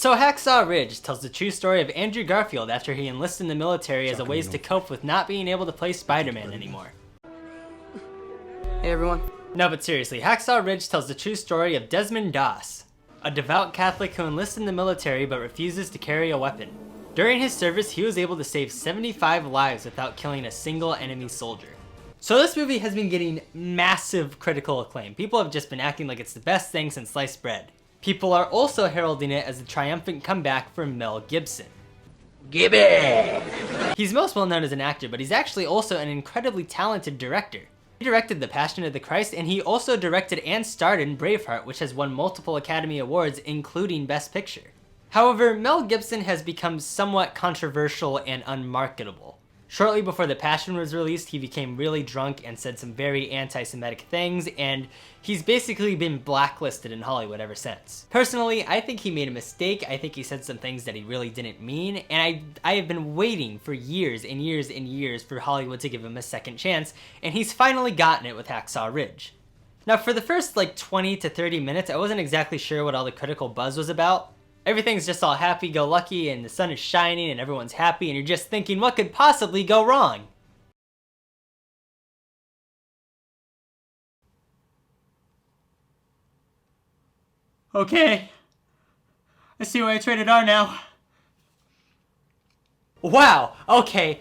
So Hacksaw Ridge tells the true story of Andrew Garfield after he enlists in the military as a ways to cope with not being able to play Spider-Man anymore. Hey everyone. No, but seriously, Hacksaw Ridge tells the true story of Desmond Doss, a devout Catholic who enlists in the military but refuses to carry a weapon. During his service, he was able to save 75 lives without killing a single enemy soldier. So this movie has been getting massive critical acclaim. People have just been acting like it's the best thing since sliced bread. People are also heralding it as a triumphant comeback for Mel Gibson. Gibby! He's most well known as an actor, but he's actually also an incredibly talented director. He directed The Passion of the Christ, and he also directed and starred in Braveheart, which has won multiple Academy Awards, including Best Picture. However, Mel Gibson has become somewhat controversial and unmarketable. Shortly before The Passion was released, he became really drunk and said some very anti-Semitic things, and he's basically been blacklisted in Hollywood ever since. Personally, I think he made a mistake. I think he said some things that he really didn't mean, and I have been waiting for years and years and years for Hollywood to give him a second chance, and he's finally gotten it with Hacksaw Ridge. Now, for the first 20 to 30 minutes, I wasn't exactly sure what all the critical buzz was about. Everything's just all happy-go-lucky and the sun is shining and everyone's happy and you're just thinking, what could possibly go wrong? Okay. I see why it's rated R now. Wow, okay,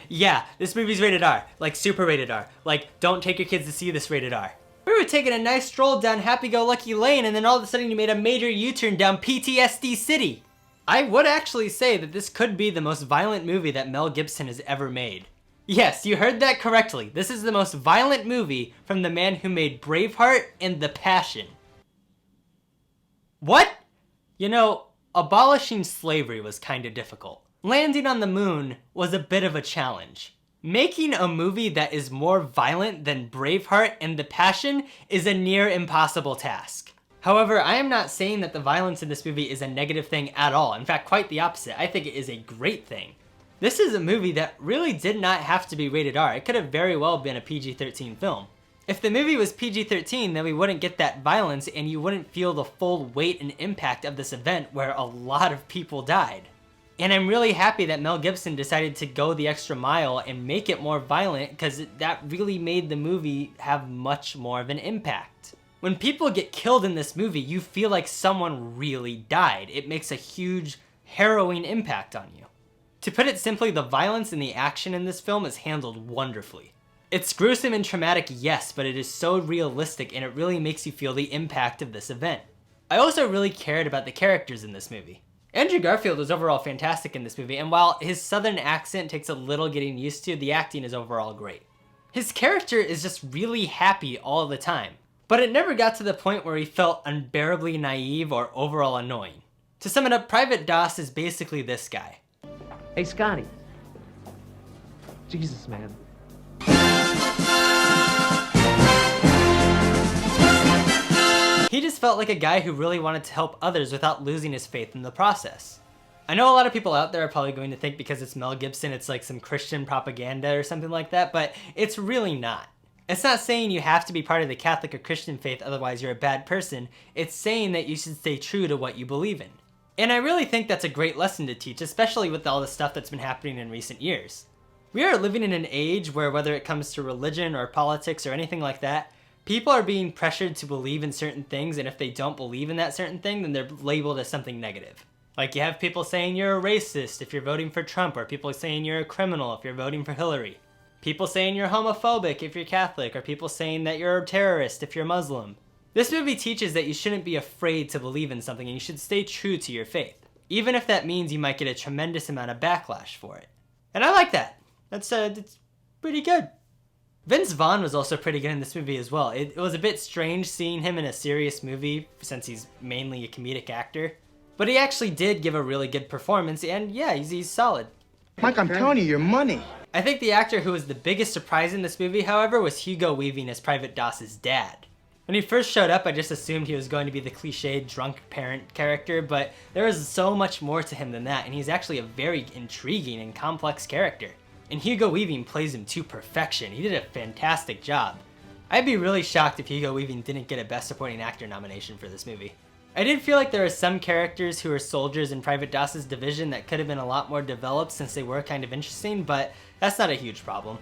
yeah, this movie's rated R. Like, super rated R. Like, don't take your kids to see this rated R. We were taking a nice stroll down Happy-Go-Lucky Lane and then all of a sudden you made a major U-turn down PTSD City. I would actually say that this could be the most violent movie that Mel Gibson has ever made. Yes, you heard that correctly. This is the most violent movie from the man who made Braveheart and The Passion. What? You know, abolishing slavery was kinda difficult. Landing on the moon was a bit of a challenge. Making a movie that is more violent than Braveheart and The Passion is a near impossible task. However, I am not saying that the violence in this movie is a negative thing at all. In fact, quite the opposite. I think it is a great thing. This is a movie that really did not have to be rated R. It could have very well been a PG-13 film. If the movie was PG-13, then we wouldn't get that violence and you wouldn't feel the full weight and impact of this event where a lot of people died. And I'm really happy that Mel Gibson decided to go the extra mile and make it more violent because that really made the movie have much more of an impact. When people get killed in this movie, you feel like someone really died. It makes a huge, harrowing impact on you. To put it simply, the violence and the action in this film is handled wonderfully. It's gruesome and traumatic, yes, but it is so realistic and it really makes you feel the impact of this event. I also really cared about the characters in this movie. Andrew Garfield was overall fantastic in this movie, and while his southern accent takes a little getting used to, the acting is overall great. His character is just really happy all the time, but it never got to the point where he felt unbearably naive or overall annoying. To sum it up, Private Doss is basically this guy. Hey, Scotty. Jesus, man. He just felt like a guy who really wanted to help others without losing his faith in the process. I know a lot of people out there are probably going to think because it's Mel Gibson it's like some Christian propaganda or something like that, but it's really not. It's not saying you have to be part of the Catholic or Christian faith otherwise you're a bad person, it's saying that you should stay true to what you believe in. And I really think that's a great lesson to teach, especially with all the stuff that's been happening in recent years. We are living in an age where whether it comes to religion or politics or anything like that, people are being pressured to believe in certain things, and if they don't believe in that certain thing, then they're labeled as something negative. Like you have people saying you're a racist if you're voting for Trump, or people saying you're a criminal if you're voting for Hillary. People saying you're homophobic if you're Catholic, or people saying that you're a terrorist if you're Muslim. This movie teaches that you shouldn't be afraid to believe in something and you should stay true to your faith, even if that means you might get a tremendous amount of backlash for it. And I like that. It's pretty good. Vince Vaughn was also pretty good in this movie as well. It was a bit strange seeing him in a serious movie since he's mainly a comedic actor. But he actually did give a really good performance and yeah, he's solid. Mike, I'm telling you, your money. I think the actor who was the biggest surprise in this movie, however, was Hugo Weaving as Private Doss's dad. When he first showed up, I just assumed he was going to be the cliched drunk parent character, but there is so much more to him than that, and he's actually a very intriguing and complex character. And Hugo Weaving plays him to perfection. He did a fantastic job. I'd be really shocked if Hugo Weaving didn't get a Best Supporting Actor nomination for this movie. I did feel like there are some characters who are soldiers in Private Doss's division that could have been a lot more developed since they were kind of interesting, but that's not a huge problem.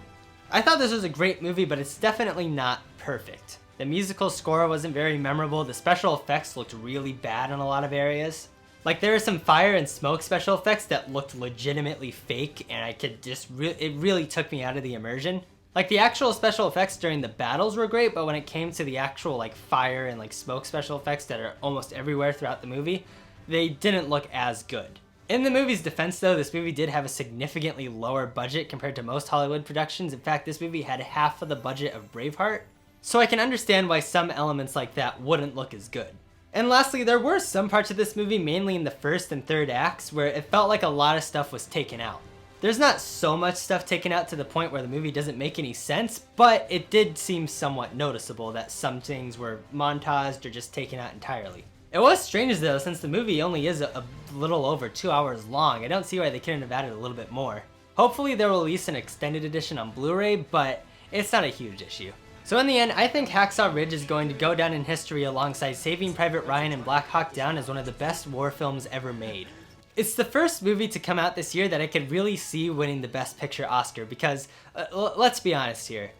I thought this was a great movie, but it's definitely not perfect. The musical score wasn't very memorable, the special effects looked really bad in a lot of areas. Like, there were some fire and smoke special effects that looked legitimately fake, and I could just it really took me out of the immersion. Like, the actual special effects during the battles were great, but when it came to the actual, like, fire and, like, smoke special effects that are almost everywhere throughout the movie, they didn't look as good. In the movie's defense, though, this movie did have a significantly lower budget compared to most Hollywood productions. In fact, this movie had half of the budget of Braveheart. So I can understand why some elements like that wouldn't look as good. And lastly, there were some parts of this movie, mainly in the first and third acts, where it felt like a lot of stuff was taken out. There's not so much stuff taken out to the point where the movie doesn't make any sense, but it did seem somewhat noticeable that some things were montaged or just taken out entirely. It was strange though, since the movie only is a little over 2 hours long. I don't see why they couldn't have added a little bit more. Hopefully they'll release an extended edition on Blu-ray, but it's not a huge issue. So in the end, I think Hacksaw Ridge is going to go down in history alongside Saving Private Ryan and Black Hawk Down as one of the best war films ever made. It's the first movie to come out this year that I could really see winning the Best Picture Oscar because, let's be honest here,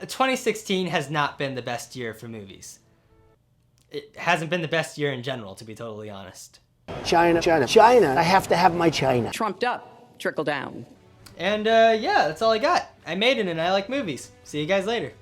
2016 has not been the best year for movies. It hasn't been the best year in general, to be totally honest. China, China, China. I have to have my China. Trumped up, trickle down. And yeah, that's all I got. I made it and I like movies. See you guys later.